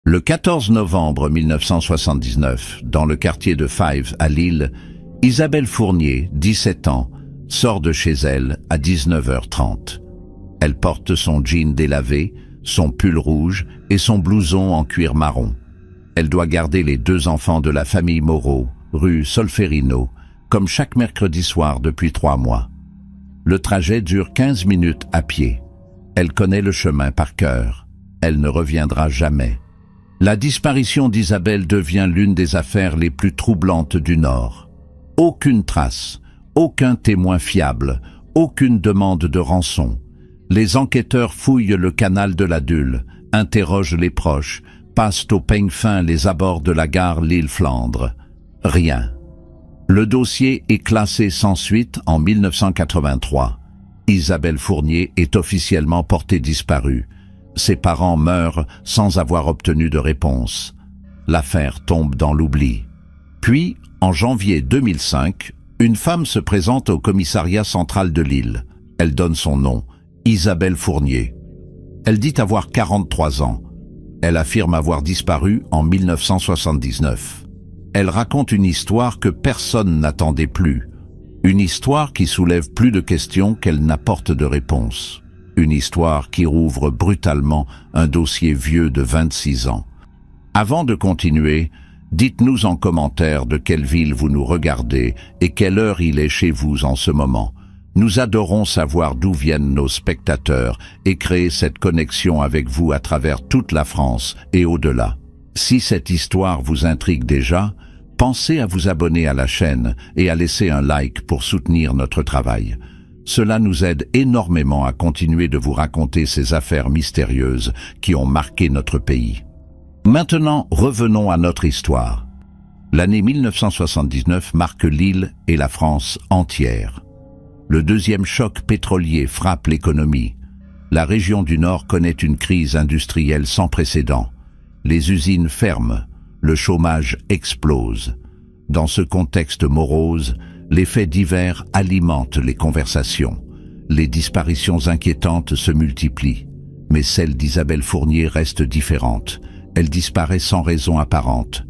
Le 14 novembre 1979, dans le quartier de Fives à Lille, Isabelle Fournier, 17 ans, sort de chez elle à 19h30. Elle porte son jean délavé, son pull rouge et son blouson en cuir marron. Elle doit garder les 2 enfants de la famille Moreau, rue Solferino, comme chaque mercredi soir depuis 3 mois. Le trajet dure 15 minutes à pied. Elle connaît le chemin par cœur. Elle ne reviendra jamais. La disparition d'Isabelle devient l'une des affaires les plus troublantes du Nord. Aucune trace, aucun témoin fiable, aucune demande de rançon. Les enquêteurs fouillent le canal de la Dule, interrogent les proches, passent au peigne fin les abords de la gare Lille-Flandre. Rien. Le dossier est classé sans suite en 1983. Isabelle Fournier est officiellement portée disparue. Ses parents meurent sans avoir obtenu de réponse. L'affaire tombe dans l'oubli. Puis, en janvier 2005, une femme se présente au commissariat central de Lille. Elle donne son nom, Isabelle Fournier. Elle dit avoir 43 ans. Elle affirme avoir disparu en 1979. Elle raconte une histoire que personne n'attendait plus. Une histoire qui soulève plus de questions qu'elle n'apporte de réponses. Une histoire qui rouvre brutalement un dossier vieux de 26 ans. Avant de continuer, dites-nous en commentaire de quelle ville vous nous regardez et quelle heure il est chez vous en ce moment. Nous adorons savoir d'où viennent nos spectateurs et créer cette connexion avec vous à travers toute la France et au-delà. Si cette histoire vous intrigue déjà, pensez à vous abonner à la chaîne et à laisser un like pour soutenir notre travail. Cela nous aide énormément à continuer de vous raconter ces affaires mystérieuses qui ont marqué notre pays. Maintenant, revenons à notre histoire. L'année 1979 marque Lille et la France entière. Le deuxième choc pétrolier frappe l'économie. La région du Nord connaît une crise industrielle sans précédent. Les usines ferment, le chômage explose. Dans ce contexte morose, les faits divers alimentent les conversations. Les disparitions inquiétantes se multiplient. Mais celle d'Isabelle Fournier reste différente. Elle disparaît sans raison apparente.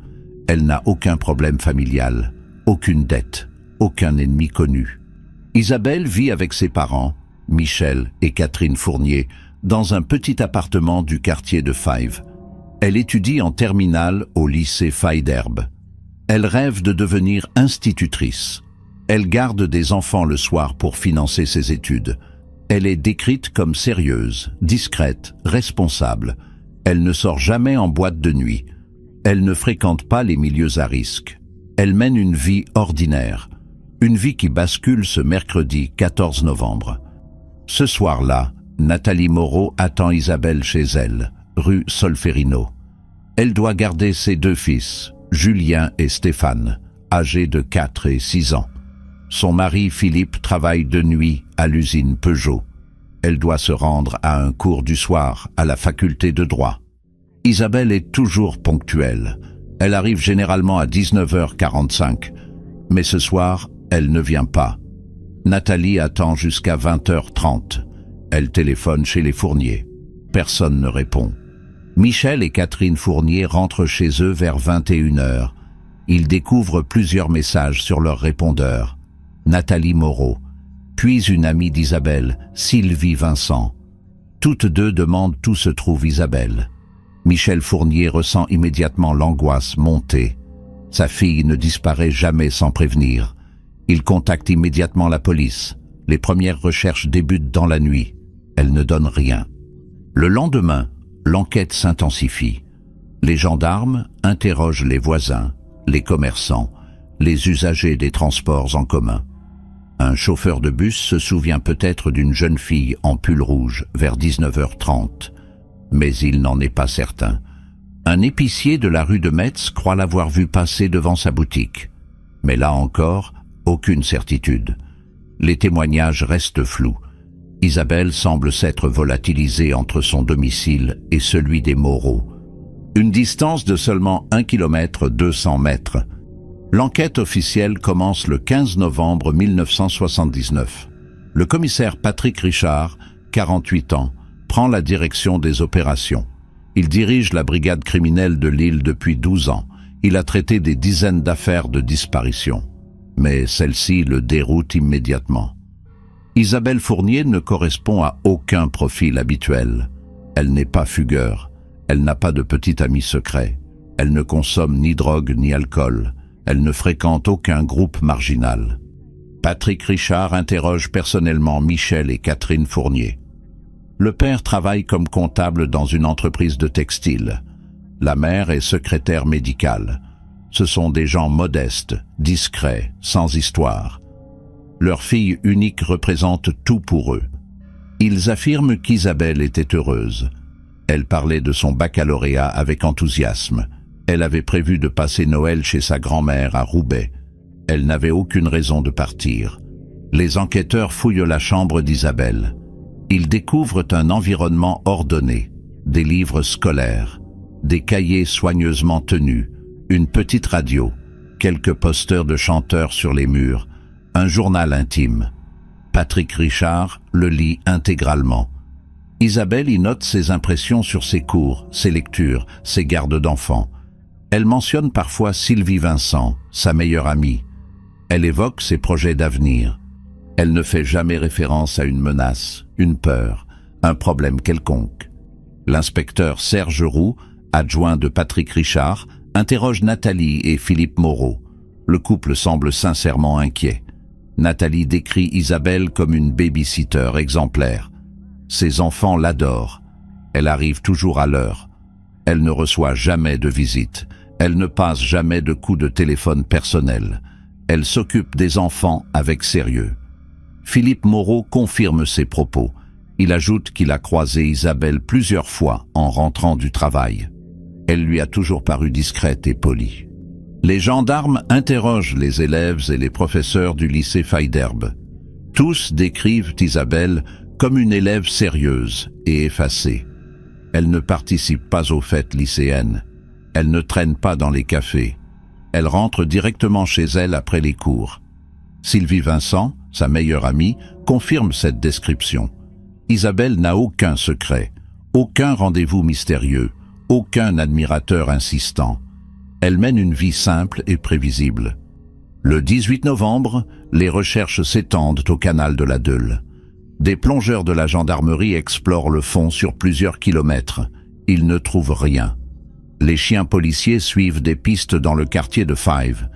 Elle n'a aucun problème familial, aucune dette, aucun ennemi connu. Isabelle vit avec ses parents, Michel et Catherine Fournier, dans un petit appartement du quartier de Fives. Elle étudie en terminale au lycée Faidherbe. Elle rêve de devenir institutrice. Elle garde des enfants le soir pour financer ses études. Elle est décrite comme sérieuse, discrète, responsable. Elle ne sort jamais en boîte de nuit. Elle ne fréquente pas les milieux à risque. Elle mène une vie ordinaire. Une vie qui bascule ce mercredi 14 novembre. Ce soir-là, Nathalie Moreau attend Isabelle chez elle, rue Solferino. Elle doit garder ses 2 fils, Julien et Stéphane, âgés de 4 et 6 ans. Son mari Philippe travaille de nuit à l'usine Peugeot. Elle doit se rendre à un cours du soir à la faculté de droit. Isabelle est toujours ponctuelle. Elle arrive généralement à 19h45. Mais ce soir, elle ne vient pas. Nathalie attend jusqu'à 20h30. Elle téléphone chez les Fournier. Personne ne répond. Michel et Catherine Fournier rentrent chez eux vers 21h. Ils découvrent plusieurs messages sur leur répondeur. Nathalie Moreau, puis une amie d'Isabelle, Sylvie Vincent. Toutes 2 demandent où se trouve Isabelle. Michel Fournier ressent immédiatement l'angoisse monter. Sa fille ne disparaît jamais sans prévenir. Il contacte immédiatement la police. Les premières recherches débutent dans la nuit. Elles ne donnent rien. Le lendemain, l'enquête s'intensifie. Les gendarmes interrogent les voisins, les commerçants, les usagers des transports en commun. Un chauffeur de bus se souvient peut-être d'une jeune fille en pull rouge vers 19h30, mais il n'en est pas certain. Un épicier de la rue de Metz croit l'avoir vue passer devant sa boutique. Mais là encore, aucune certitude. Les témoignages restent flous. Isabelle semble s'être volatilisée entre son domicile et celui des Moreau. Une distance de seulement 1 km 200 mètres. L'enquête officielle commence le 15 novembre 1979. Le commissaire Patrick Richard, 48 ans, prend la direction des opérations. Il dirige la brigade criminelle de Lille depuis 12 ans. Il a traité des dizaines d'affaires de disparition. Mais celle-ci le déroute immédiatement. Isabelle Fournier ne correspond à aucun profil habituel. Elle n'est pas fugueur. Elle n'a pas de petit ami secret. Elle ne consomme ni drogue ni alcool. Elle ne fréquente aucun groupe marginal. Patrick Richard interroge personnellement Michel et Catherine Fournier. Le père travaille comme comptable dans une entreprise de textile. La mère est secrétaire médicale. Ce sont des gens modestes, discrets, sans histoire. Leur fille unique représente tout pour eux. Ils affirment qu'Isabelle était heureuse. Elle parlait de son baccalauréat avec enthousiasme. Elle avait prévu de passer Noël chez sa grand-mère à Roubaix. Elle n'avait aucune raison de partir. Les enquêteurs fouillent la chambre d'Isabelle. Ils découvrent un environnement ordonné, des livres scolaires, des cahiers soigneusement tenus, une petite radio, quelques posters de chanteurs sur les murs, un journal intime. Patrick Richard le lit intégralement. Isabelle y note ses impressions sur ses cours, ses lectures, ses gardes d'enfants. Elle mentionne parfois Sylvie Vincent, sa meilleure amie. Elle évoque ses projets d'avenir. Elle ne fait jamais référence à une menace, une peur, un problème quelconque. L'inspecteur Serge Roux, adjoint de Patrick Richard, interroge Nathalie et Philippe Moreau. Le couple semble sincèrement inquiet. Nathalie décrit Isabelle comme une baby-sitter exemplaire. Ses enfants l'adorent. Elle arrive toujours à l'heure. Elle ne reçoit jamais de visite. Elle ne passe jamais de coups de téléphone personnel. Elle s'occupe des enfants avec sérieux. Philippe Moreau confirme ses propos. Il ajoute qu'il a croisé Isabelle plusieurs fois en rentrant du travail. Elle lui a toujours paru discrète et polie. Les gendarmes interrogent les élèves et les professeurs du lycée Faidherbe. Tous décrivent Isabelle comme une élève sérieuse et effacée. Elle ne participe pas aux fêtes lycéennes. Elle ne traîne pas dans les cafés. Elle rentre directement chez elle après les cours. Sylvie Vincent, sa meilleure amie, confirme cette description. Isabelle n'a aucun secret, aucun rendez-vous mystérieux, aucun admirateur insistant. Elle mène une vie simple et prévisible. Le 18 novembre, les recherches s'étendent au canal de la Deule. Des plongeurs de la gendarmerie explorent le fond sur plusieurs kilomètres. Ils ne trouvent rien. Les chiens policiers suivent des pistes dans le quartier de Fives.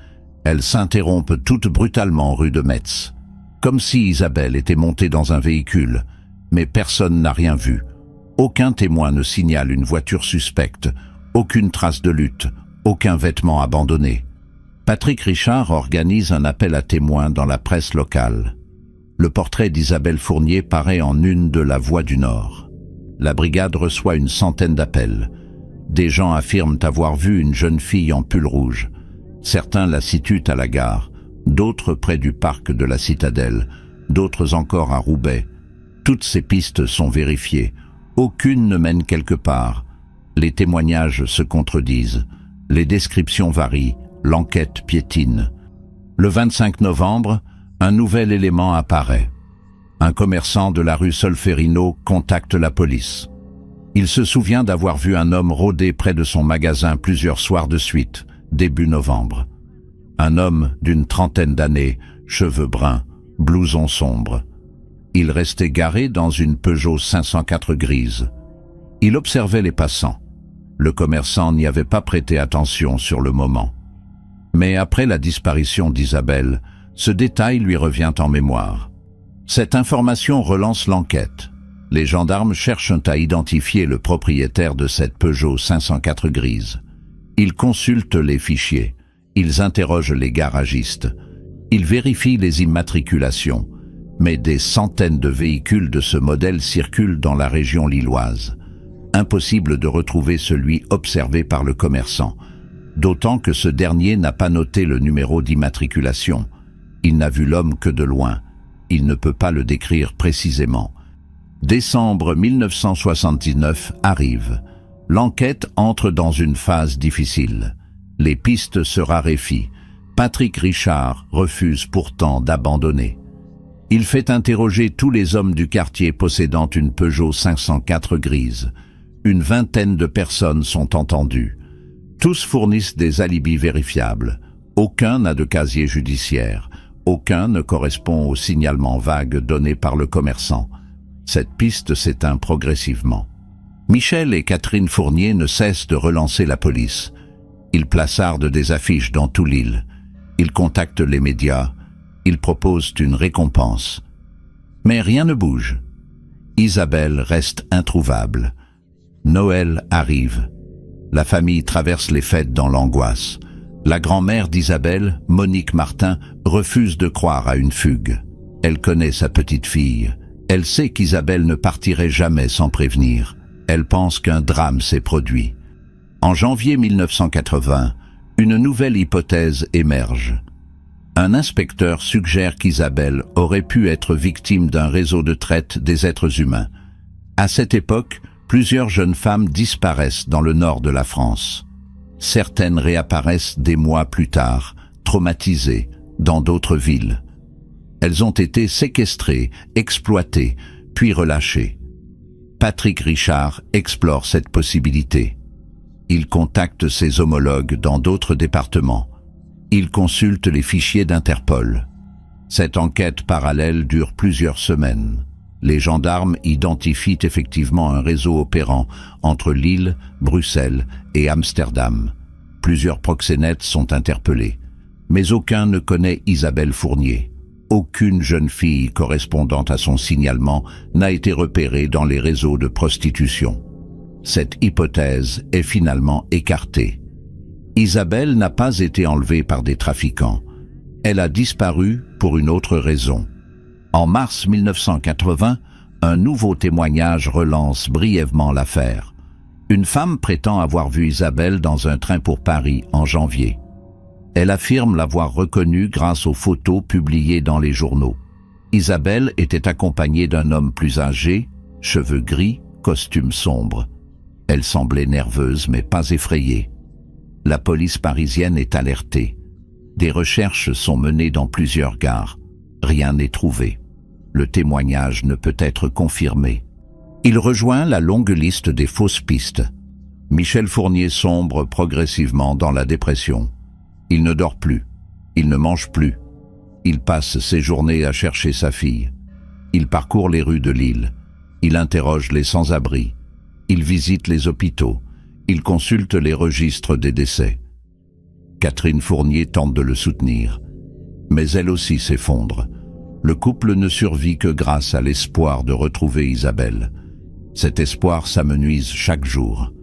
Elles s'interrompent toutes brutalement rue de Metz. Comme si Isabelle était montée dans un véhicule. Mais personne n'a rien vu. Aucun témoin ne signale une voiture suspecte. Aucune trace de lutte. Aucun vêtement abandonné. Patrick Richard organise un appel à témoins dans la presse locale. Le portrait d'Isabelle Fournier paraît en une de La Voix du Nord. La brigade reçoit une centaine d'appels. Des gens affirment avoir vu une jeune fille en pull rouge. Certains la situent à la gare, d'autres près du parc de la Citadelle, d'autres encore à Roubaix. Toutes ces pistes sont vérifiées. Aucune ne mène quelque part. Les témoignages se contredisent. Les descriptions varient. L'enquête piétine. Le 25 novembre, un nouvel élément apparaît. Un commerçant de la rue Solferino contacte la police. Il se souvient d'avoir vu un homme rôder près de son magasin plusieurs soirs de suite, début novembre. Un homme d'une trentaine d'années, cheveux bruns, blouson sombre. Il restait garé dans une Peugeot 504 grise. Il observait les passants. Le commerçant n'y avait pas prêté attention sur le moment. Mais après la disparition d'Isabelle, ce détail lui revient en mémoire. Cette information relance l'enquête. Les gendarmes cherchent à identifier le propriétaire de cette Peugeot 504 grise. Ils consultent les fichiers. Ils interrogent les garagistes. Ils vérifient les immatriculations. Mais des centaines de véhicules de ce modèle circulent dans la région lilloise. Impossible de retrouver celui observé par le commerçant. D'autant que ce dernier n'a pas noté le numéro d'immatriculation. Il n'a vu l'homme que de loin. Il ne peut pas le décrire précisément. Décembre 1979 arrive. L'enquête entre dans une phase difficile. Les pistes se raréfient. Patrick Richard refuse pourtant d'abandonner. Il fait interroger tous les hommes du quartier possédant une Peugeot 504 grise. Une vingtaine de personnes sont entendues. Tous fournissent des alibis vérifiables. Aucun n'a de casier judiciaire. Aucun ne correspond au signalement vague donné par le commerçant. Cette piste s'éteint progressivement. Michel et Catherine Fournier ne cessent de relancer la police. Ils placardent des affiches dans tout l'île. Ils contactent les médias. Ils proposent une récompense. Mais rien ne bouge. Isabelle reste introuvable. Noël arrive. La famille traverse les fêtes dans l'angoisse. La grand-mère d'Isabelle, Monique Martin, refuse de croire à une fugue. Elle connaît sa petite fille. Elle sait qu'Isabelle ne partirait jamais sans prévenir. Elle pense qu'un drame s'est produit. En janvier 1980, une nouvelle hypothèse émerge. Un inspecteur suggère qu'Isabelle aurait pu être victime d'un réseau de traite des êtres humains. À cette époque, plusieurs jeunes femmes disparaissent dans le nord de la France. Certaines réapparaissent des mois plus tard, traumatisées, dans d'autres villes. Elles ont été séquestrées, exploitées, puis relâchées. Patrick Richard explore cette possibilité. Il contacte ses homologues dans d'autres départements. Il consulte les fichiers d'Interpol. Cette enquête parallèle dure plusieurs semaines. Les gendarmes identifient effectivement un réseau opérant entre Lille, Bruxelles et Amsterdam. Plusieurs proxénètes sont interpellés, mais aucun ne connaît Isabelle Fournier. Aucune jeune fille correspondant à son signalement n'a été repérée dans les réseaux de prostitution. Cette hypothèse est finalement écartée. Isabelle n'a pas été enlevée par des trafiquants. Elle a disparu pour une autre raison. En mars 1980, un nouveau témoignage relance brièvement l'affaire. Une femme prétend avoir vu Isabelle dans un train pour Paris en janvier. Elle affirme l'avoir reconnue grâce aux photos publiées dans les journaux. Isabelle était accompagnée d'un homme plus âgé, cheveux gris, costume sombre. Elle semblait nerveuse mais pas effrayée. La police parisienne est alertée. Des recherches sont menées dans plusieurs gares. Rien n'est trouvé. Le témoignage ne peut être confirmé. Il rejoint la longue liste des fausses pistes. Michel Fournier sombre progressivement dans la dépression. Il ne dort plus. Il ne mange plus. Il passe ses journées à chercher sa fille. Il parcourt les rues de Lille. Il interroge les sans-abri. Il visite les hôpitaux. Il consulte les registres des décès. Catherine Fournier tente de le soutenir. Mais elle aussi s'effondre. Le couple ne survit que grâce à l'espoir de retrouver Isabelle. Cet espoir s'amenuise chaque jour.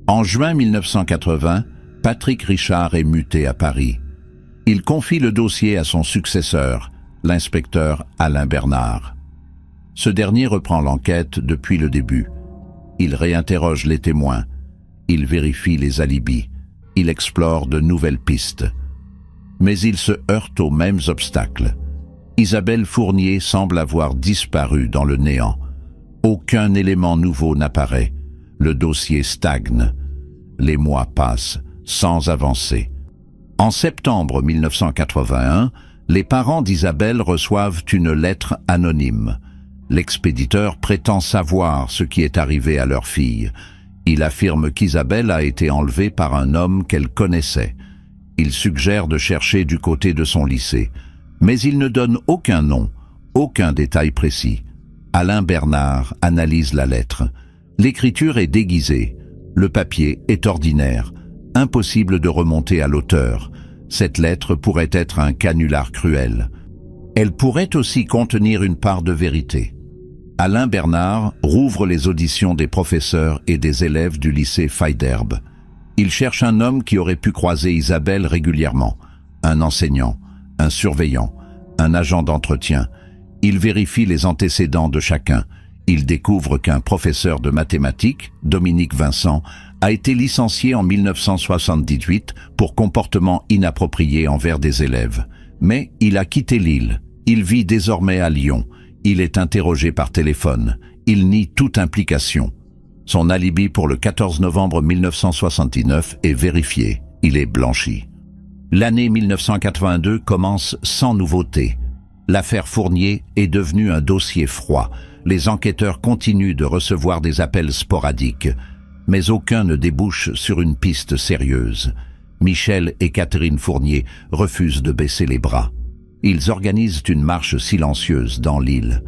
En juin 1980, Patrick Richard est muté à Paris. Il confie le dossier à son successeur, l'inspecteur Alain Bernard. Ce dernier reprend l'enquête depuis le début. Il réinterroge les témoins. Il vérifie les alibis. Il explore de nouvelles pistes. Mais il se heurte aux mêmes obstacles. Isabelle Fournier semble avoir disparu dans le néant. Aucun élément nouveau n'apparaît. Le dossier stagne. Les mois passent, sans avancée. En septembre 1981, les parents d'Isabelle reçoivent une lettre anonyme. L'expéditeur prétend savoir ce qui est arrivé à leur fille. Il affirme qu'Isabelle a été enlevée par un homme qu'elle connaissait. Il suggère de chercher du côté de son lycée. Mais il ne donne aucun nom, aucun détail précis. Alain Bernard analyse la lettre. L'écriture est déguisée. Le papier est ordinaire. Impossible de remonter à l'auteur. Cette lettre pourrait être un canular cruel. Elle pourrait aussi contenir une part de vérité. Alain Bernard rouvre les auditions des professeurs et des élèves du lycée Faidherbe. Il cherche un homme qui aurait pu croiser Isabelle régulièrement. Un enseignant, un surveillant, un agent d'entretien. Il vérifie les antécédents de chacun. Il découvre qu'un professeur de mathématiques, Dominique Vincent, a été licencié en 1978 pour comportement inapproprié envers des élèves. Mais il a quitté l'île. Il vit désormais à Lyon. Il est interrogé par téléphone. Il nie toute implication. Son alibi pour le 14 novembre 1969 est vérifié. Il est blanchi. L'année 1982 commence sans nouveauté. L'affaire Fournier est devenue un dossier froid. Les enquêteurs continuent de recevoir des appels sporadiques. Mais aucun ne débouche sur une piste sérieuse. Michel et Catherine Fournier refusent de baisser les bras. Ils organisent une marche silencieuse dans l'île.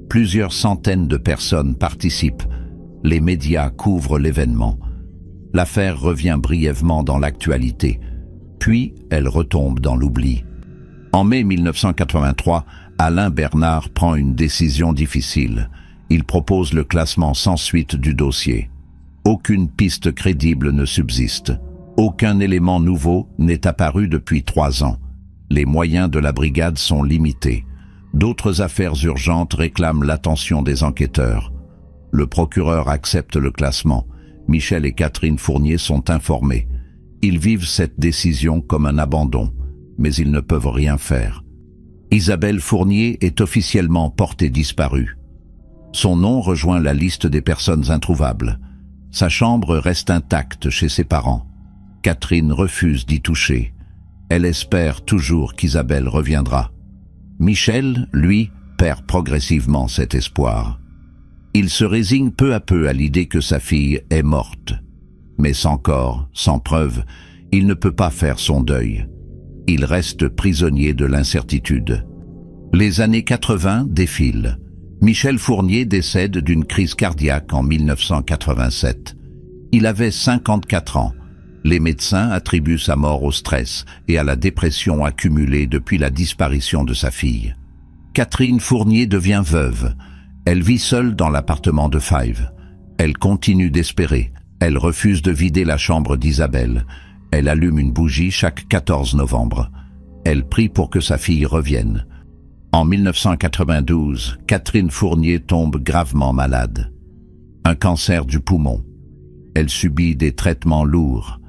Plusieurs centaines de personnes participent. Les médias couvrent l'événement. L'affaire revient brièvement dans l'actualité, puis elle retombe dans l'oubli. En mai 1983, Alain Bernard prend une décision difficile. Il propose le classement sans suite du dossier. Aucune piste crédible ne subsiste. Aucun élément nouveau n'est apparu depuis 3 ans. Les moyens de la brigade sont limités. D'autres affaires urgentes réclament l'attention des enquêteurs. Le procureur accepte le classement. Michel et Catherine Fournier sont informés. Ils vivent cette décision comme un abandon, mais ils ne peuvent rien faire. Isabelle Fournier est officiellement portée disparue. Son nom rejoint la liste des personnes introuvables. Sa chambre reste intacte chez ses parents. Catherine refuse d'y toucher. Elle espère toujours qu'Isabelle reviendra. Michel, lui, perd progressivement cet espoir. Il se résigne peu à peu à l'idée que sa fille est morte. Mais sans corps, sans preuve, il ne peut pas faire son deuil. Il reste prisonnier de l'incertitude. Les années 80 défilent. Michel Fournier décède d'une crise cardiaque en 1987. Il avait 54 ans. Les médecins attribuent sa mort au stress et à la dépression accumulée depuis la disparition de sa fille. Catherine Fournier devient veuve. Elle vit seule dans l'appartement de Five. Elle continue d'espérer. Elle refuse de vider la chambre d'Isabelle. Elle allume une bougie chaque 14 novembre. Elle prie pour que sa fille revienne. En 1992, Catherine Fournier tombe gravement malade. Un cancer du poumon. Elle subit des traitements lourds.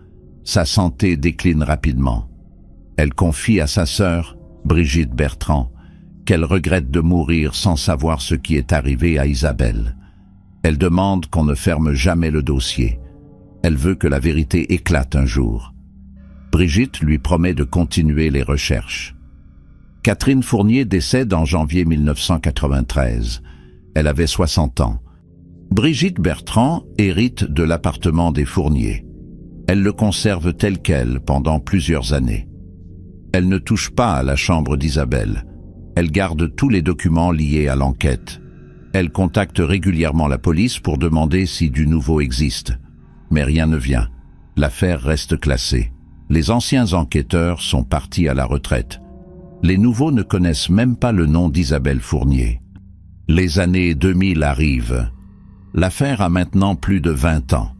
Sa santé décline rapidement. Elle confie à sa sœur, Brigitte Bertrand, qu'elle regrette de mourir sans savoir ce qui est arrivé à Isabelle. Elle demande qu'on ne ferme jamais le dossier. Elle veut que la vérité éclate un jour. Brigitte lui promet de continuer les recherches. Catherine Fournier décède en janvier 1993. Elle avait 60 ans. Brigitte Bertrand hérite de l'appartement des Fournier. Elle le conserve tel quel pendant plusieurs années. Elle ne touche pas à la chambre d'Isabelle. Elle garde tous les documents liés à l'enquête. Elle contacte régulièrement la police pour demander si du nouveau existe. Mais rien ne vient. L'affaire reste classée. Les anciens enquêteurs sont partis à la retraite. Les nouveaux ne connaissent même pas le nom d'Isabelle Fournier. Les années 2000 arrivent. L'affaire a maintenant plus de 20 ans.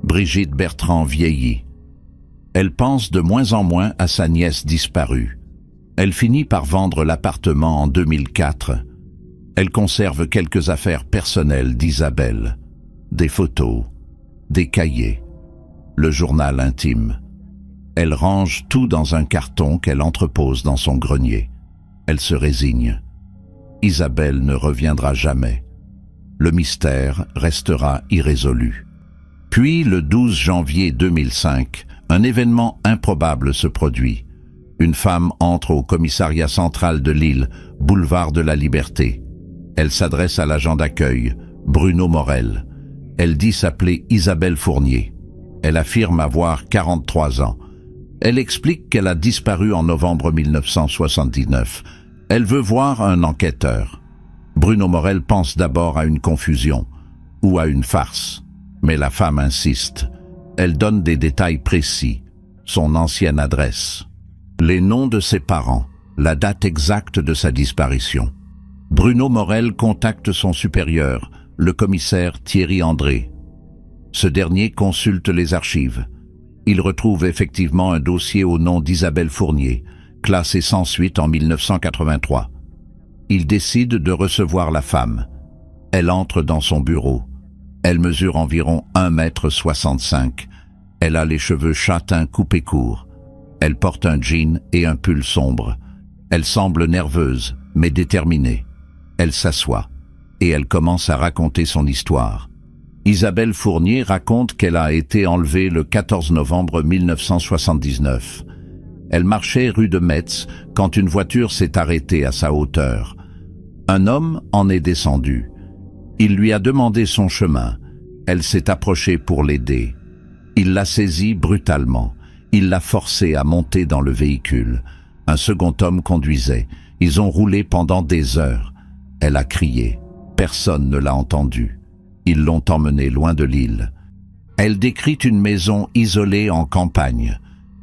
Brigitte Bertrand vieillit. Elle pense de moins en moins à sa nièce disparue. Elle finit par vendre l'appartement en 2004. Elle conserve quelques affaires personnelles d'Isabelle. Des photos, des cahiers, le journal intime. Elle range tout dans un carton qu'elle entrepose dans son grenier. Elle se résigne. Isabelle ne reviendra jamais. Le mystère restera irrésolu. Puis, le 12 janvier 2005, un événement improbable se produit. Une femme entre au commissariat central de Lille, boulevard de la Liberté. Elle s'adresse à l'agent d'accueil, Bruno Morel. Elle dit s'appeler Isabelle Fournier. Elle affirme avoir 43 ans. Elle explique qu'elle a disparu en novembre 1979. Elle veut voir un enquêteur. Bruno Morel pense d'abord à une confusion ou à une farce. Mais la femme insiste. Elle donne des détails précis, son ancienne adresse, les noms de ses parents, la date exacte de sa disparition. Bruno Morel contacte son supérieur, le commissaire Thierry André. Ce dernier consulte les archives. Il retrouve effectivement un dossier au nom d'Isabelle Fournier, classé sans suite en 1983. Il décide de recevoir la femme. Elle entre dans son bureau. Elle mesure environ 1,65 m. Elle a les cheveux châtains coupés courts. Elle porte un jean et un pull sombre. Elle semble nerveuse, mais déterminée. Elle s'assoit et elle commence à raconter son histoire. Isabelle Fournier raconte qu'elle a été enlevée le 14 novembre 1979. Elle marchait rue de Metz quand une voiture s'est arrêtée à sa hauteur. Un homme en est descendu. Il lui a demandé son chemin, Elle s'est approchée pour l'aider. Il l'a saisie brutalement. Il l'a forcée à monter dans le véhicule. Un second homme conduisait. Ils ont roulé pendant des heures. Elle a crié. Personne ne l'a entendue. Ils l'ont emmenée loin de l'île. Elle décrit une maison isolée en campagne.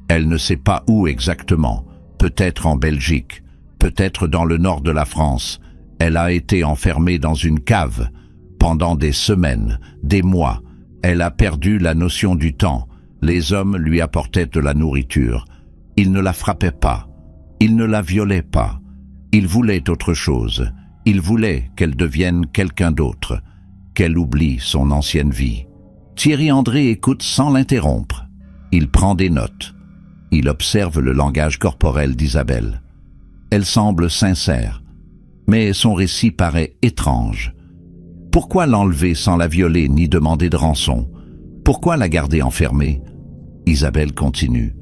Elle ne sait pas où exactement. Peut-être en Belgique, peut-être dans le nord de la France. Elle a été enfermée dans une cave. Pendant des semaines, des mois, elle a perdu la notion du temps. Les hommes lui apportaient de la nourriture. Ils ne la frappaient pas. Ils ne la violaient pas. Ils voulaient autre chose. Ils voulaient qu'elle devienne quelqu'un d'autre, qu'elle oublie son ancienne vie. Thierry André écoute sans l'interrompre. Il prend des notes. Il observe le langage corporel d'Isabelle. Elle semble sincère, mais son récit paraît étrange. Pourquoi l'enlever sans la violer ni demander de rançon? Pourquoi la garder enfermée? Isabelle continue.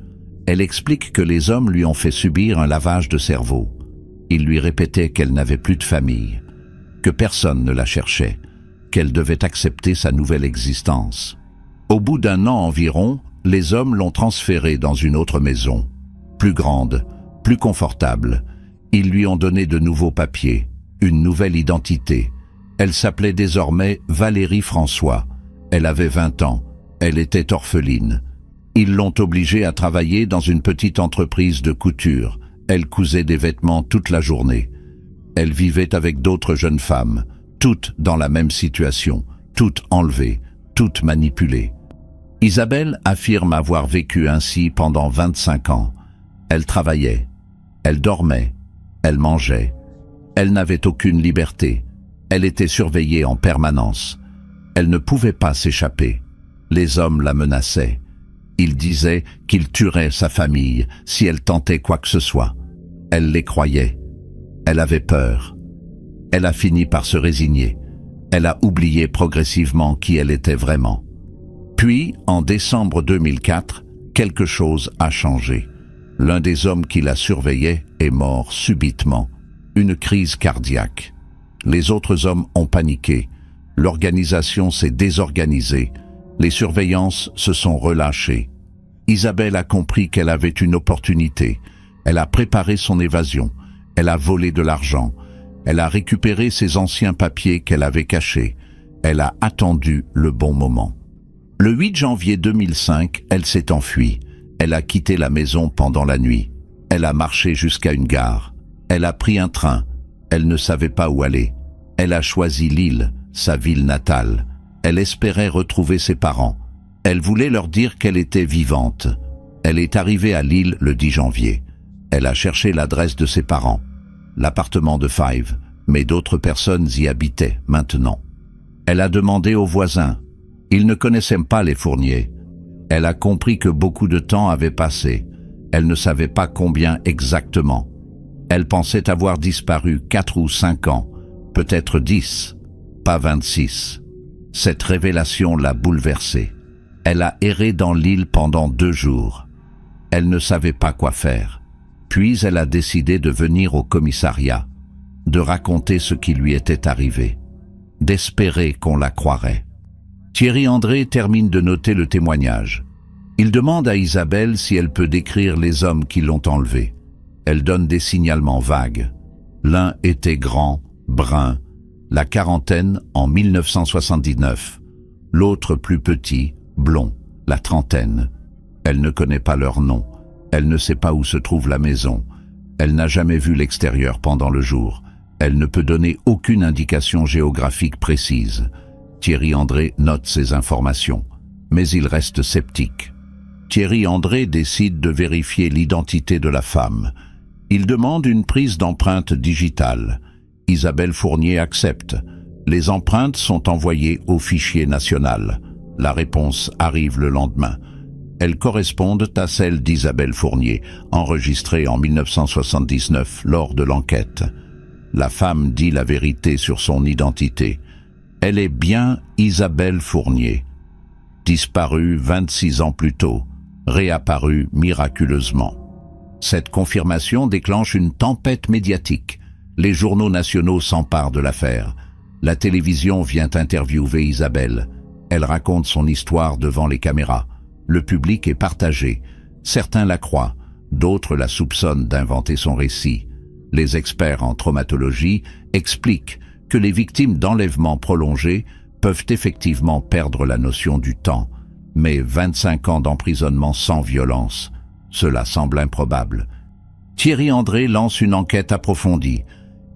Elle explique que les hommes lui ont fait subir un lavage de cerveau. Ils lui répétaient qu'elle n'avait plus de famille, que personne ne la cherchait, qu'elle devait accepter sa nouvelle existence. Au bout d'un an environ, les hommes l'ont transférée dans une autre maison, plus grande, plus confortable. Ils lui ont donné de nouveaux papiers, une nouvelle identité. Elle s'appelait désormais Valérie François. Elle avait 20 ans. Elle était orpheline. Ils l'ont obligée à travailler dans une petite entreprise de couture. Elle cousait des vêtements toute la journée. Elle vivait avec d'autres jeunes femmes, toutes dans la même situation, toutes enlevées, toutes manipulées. Isabelle affirme avoir vécu ainsi pendant 25 ans. Elle travaillait, elle dormait, elle mangeait. Elle n'avait aucune liberté. Elle était surveillée en permanence. Elle ne pouvait pas s'échapper. Les hommes la menaçaient. Ils disaient qu'il tuerait sa famille si elle tentait quoi que ce soit. Elle les croyait. Elle avait peur. Elle a fini par se résigner. Elle a oublié progressivement qui elle était vraiment. Puis, en décembre 2004, quelque chose a changé. L'un des hommes qui la surveillait est mort subitement. Une crise cardiaque. Les autres hommes ont paniqué. L'organisation s'est désorganisée. Les surveillances se sont relâchées. Isabelle a compris qu'elle avait une opportunité. Elle a préparé son évasion. Elle a volé de l'argent. Elle a récupéré ses anciens papiers qu'elle avait cachés. Elle a attendu le bon moment. Le 8 janvier 2005, elle s'est enfuie. Elle a quitté la maison pendant la nuit. Elle a marché jusqu'à une gare. Elle a pris un train. Elle ne savait pas où aller. Elle a choisi Lille, sa ville natale. Elle espérait retrouver ses parents. Elle voulait leur dire qu'elle était vivante. Elle est arrivée à Lille le 10 janvier. Elle a cherché l'adresse de ses parents, l'appartement de Five, mais d'autres personnes y habitaient maintenant. Elle a demandé aux voisins. Ils ne connaissaient pas les Fournier. Elle a compris que beaucoup de temps avait passé. Elle ne savait pas combien exactement. Elle pensait avoir disparu 4 ou 5 ans, peut-être 10, pas 26. Cette révélation l'a bouleversée. Elle a erré dans l'île pendant 2 jours. Elle ne savait pas quoi faire. Puis elle a décidé de venir au commissariat, de raconter ce qui lui était arrivé, d'espérer qu'on la croirait. Thierry André termine de noter le témoignage. Il demande à Isabelle si elle peut décrire les hommes qui l'ont enlevée. Elle donne des signalements vagues. L'un était grand, brun, la quarantaine en 1979. L'autre plus petit, blond, la trentaine. Elle ne connaît pas leur nom. Elle ne sait pas où se trouve la maison. Elle n'a jamais vu l'extérieur pendant le jour. Elle ne peut donner aucune indication géographique précise. Thierry André note ces informations, mais il reste sceptique. Thierry André décide de vérifier l'identité de la femme. Il demande une prise d'empreinte digitale. Isabelle Fournier accepte. Les empreintes sont envoyées au fichier national. La réponse arrive le lendemain. Elles correspondent à celles d'Isabelle Fournier, enregistrées en 1979 lors de l'enquête. La femme dit la vérité sur son identité. Elle est bien Isabelle Fournier, disparue 26 ans plus tôt, réapparue miraculeusement. Cette confirmation déclenche une tempête médiatique. Les journaux nationaux s'emparent de l'affaire. La télévision vient interviewer Isabelle. Elle raconte son histoire devant les caméras. Le public est partagé. Certains la croient, d'autres la soupçonnent d'inventer son récit. Les experts en traumatologie expliquent que les victimes d'enlèvements prolongés peuvent effectivement perdre la notion du temps, mais 25 ans d'emprisonnement sans violence, cela semble improbable. Thierry André lance une enquête approfondie.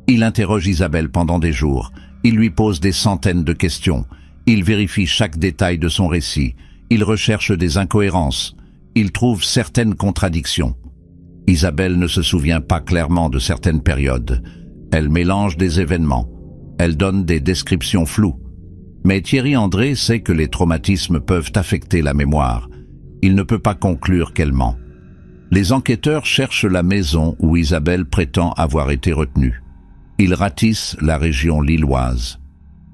Il interroge Isabelle pendant des jours, il lui pose des centaines de questions, il vérifie chaque détail de son récit, il recherche des incohérences, il trouve certaines contradictions. Isabelle ne se souvient pas clairement de certaines périodes. Elle mélange des événements. Elle donne des descriptions floues. Mais Thierry André sait que les traumatismes peuvent affecter la mémoire. Il ne peut pas conclure qu'elle ment. Les enquêteurs cherchent la maison où Isabelle prétend avoir été retenue. Ils ratissent la région lilloise.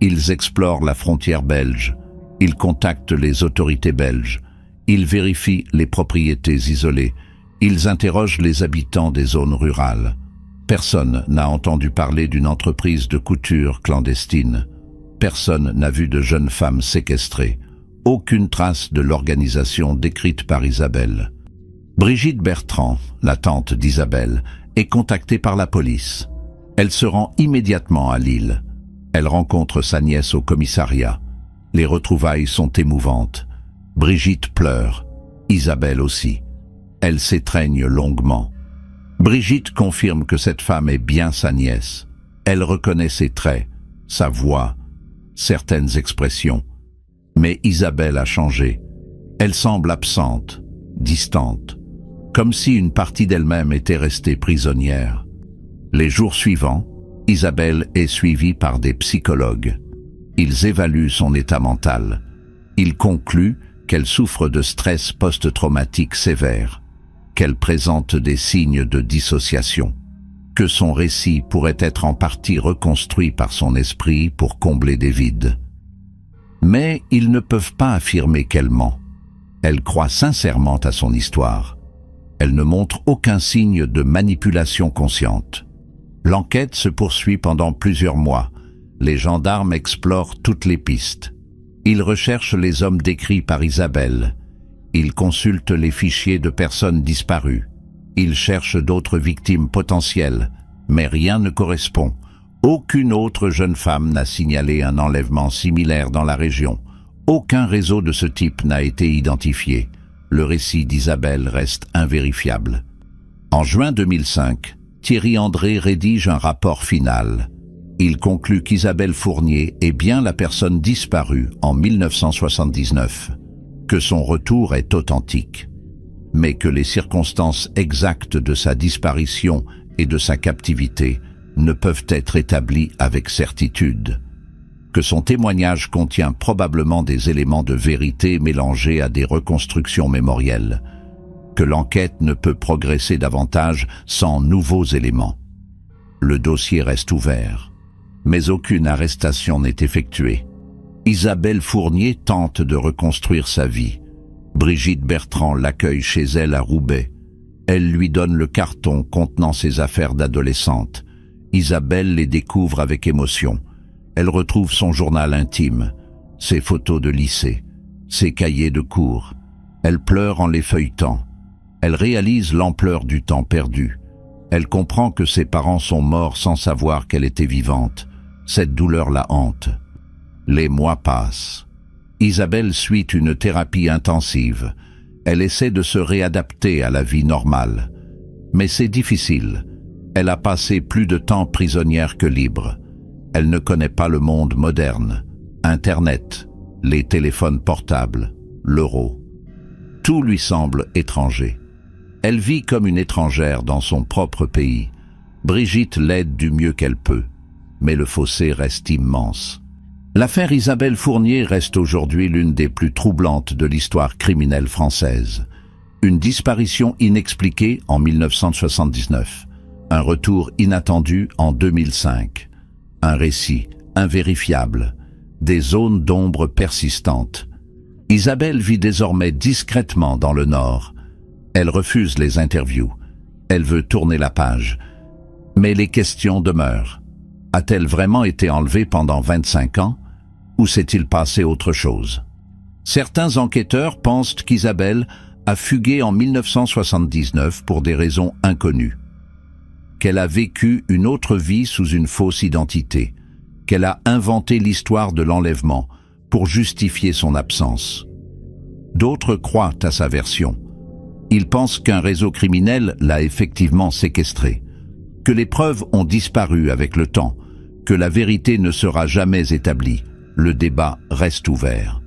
Ils explorent la frontière belge. Ils contactent les autorités belges. Ils vérifient les propriétés isolées. Ils interrogent les habitants des zones rurales. Personne n'a entendu parler d'une entreprise de couture clandestine. Personne n'a vu de jeunes femmes séquestrées. Aucune trace de l'organisation décrite par Isabelle. Brigitte Bertrand, la tante d'Isabelle, est contactée par la police. Elle se rend immédiatement à Lille. Elle rencontre sa nièce au commissariat. Les retrouvailles sont émouvantes. Brigitte pleure, Isabelle aussi. Elle s'étreigne longuement. Brigitte confirme que cette femme est bien sa nièce. Elle reconnaît ses traits, sa voix, certaines expressions. Mais Isabelle a changé. Elle semble absente, distante, comme si une partie d'elle-même était restée prisonnière. Les jours suivants, Isabelle est suivie par des psychologues. Ils évaluent son état mental. Ils concluent qu'elle souffre de stress post-traumatique sévère, qu'elle présente des signes de dissociation, que son récit pourrait être en partie reconstruit par son esprit pour combler des vides. Mais ils ne peuvent pas affirmer qu'elle ment. Elle croit sincèrement à son histoire. Elle ne montre aucun signe de manipulation consciente. L'enquête se poursuit pendant plusieurs mois. Les gendarmes explorent toutes les pistes. Ils recherchent les hommes décrits par Isabelle. Ils consultent les fichiers de personnes disparues. Ils cherchent d'autres victimes potentielles, mais rien ne correspond. Aucune autre jeune femme n'a signalé un enlèvement similaire dans la région. Aucun réseau de ce type n'a été identifié. Le récit d'Isabelle reste invérifiable. En juin 2005, Thierry André rédige un rapport final. Il conclut qu'Isabelle Fournier est bien la personne disparue en 1979, que son retour est authentique, mais que les circonstances exactes de sa disparition et de sa captivité ne peuvent être établies avec certitude, que son témoignage contient probablement des éléments de vérité mélangés à des reconstructions mémorielles, que l'enquête ne peut progresser davantage sans nouveaux éléments. Le dossier reste ouvert, mais aucune arrestation n'est effectuée. Isabelle Fournier tente de reconstruire sa vie. Brigitte Bertrand l'accueille chez elle à Roubaix. Elle lui donne le carton contenant ses affaires d'adolescente. Isabelle les découvre avec émotion. Elle retrouve son journal intime, ses photos de lycée, ses cahiers de cours. Elle pleure en les feuilletant. Elle réalise l'ampleur du temps perdu. Elle comprend que ses parents sont morts sans savoir qu'elle était vivante. Cette douleur la hante. Les mois passent. Isabelle suit une thérapie intensive. Elle essaie de se réadapter à la vie normale. Mais c'est difficile. Elle a passé plus de temps prisonnière que libre. Elle ne connaît pas le monde moderne, Internet, les téléphones portables, l'euro. Tout lui semble étranger. Elle vit comme une étrangère dans son propre pays. Brigitte l'aide du mieux qu'elle peut, mais le fossé reste immense. L'affaire Isabelle Fournier reste aujourd'hui l'une des plus troublantes de l'histoire criminelle française. Une disparition inexpliquée en 1979, un retour inattendu en 2005, un récit invérifiable, des zones d'ombre persistantes. Isabelle vit désormais discrètement dans le Nord. Elle refuse les interviews. Elle veut tourner la page. Mais les questions demeurent. A-t-elle vraiment été enlevée pendant 25 ans? Ou s'est-il passé autre chose? Certains enquêteurs pensent qu'Isabelle a fugué en 1979 pour des raisons inconnues, qu'elle a vécu une autre vie sous une fausse identité, qu'elle a inventé l'histoire de l'enlèvement pour justifier son absence. D'autres croient à sa version. Ils pensent qu'un réseau criminel l'a effectivement séquestrée, que les preuves ont disparu avec le temps, que la vérité ne sera jamais établie. Le débat reste ouvert.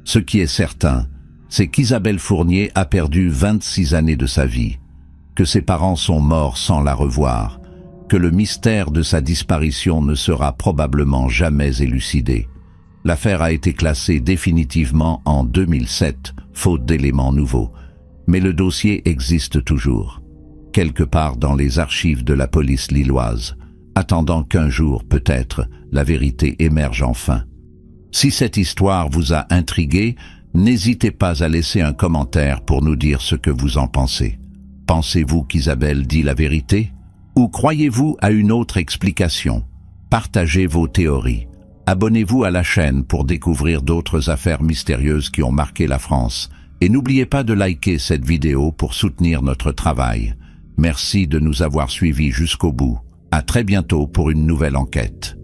Ce qui est certain, c'est qu'Isabelle Fournier a perdu 26 années de sa vie, que ses parents sont morts sans la revoir, que le mystère de sa disparition ne sera probablement jamais élucidé. L'affaire a été classée définitivement en 2007, faute d'éléments nouveaux. Mais le dossier existe toujours, quelque part dans les archives de la police lilloise, attendant qu'un jour, peut-être, la vérité émerge enfin. Si cette histoire vous a intrigué, n'hésitez pas à laisser un commentaire pour nous dire ce que vous en pensez. Pensez-vous qu'Isabelle dit la vérité? Ou croyez-vous à une autre explication? Partagez vos théories. Abonnez-vous à la chaîne pour découvrir d'autres affaires mystérieuses qui ont marqué la France. Et n'oubliez pas de liker cette vidéo pour soutenir notre travail. Merci de nous avoir suivis jusqu'au bout. À très bientôt pour une nouvelle enquête.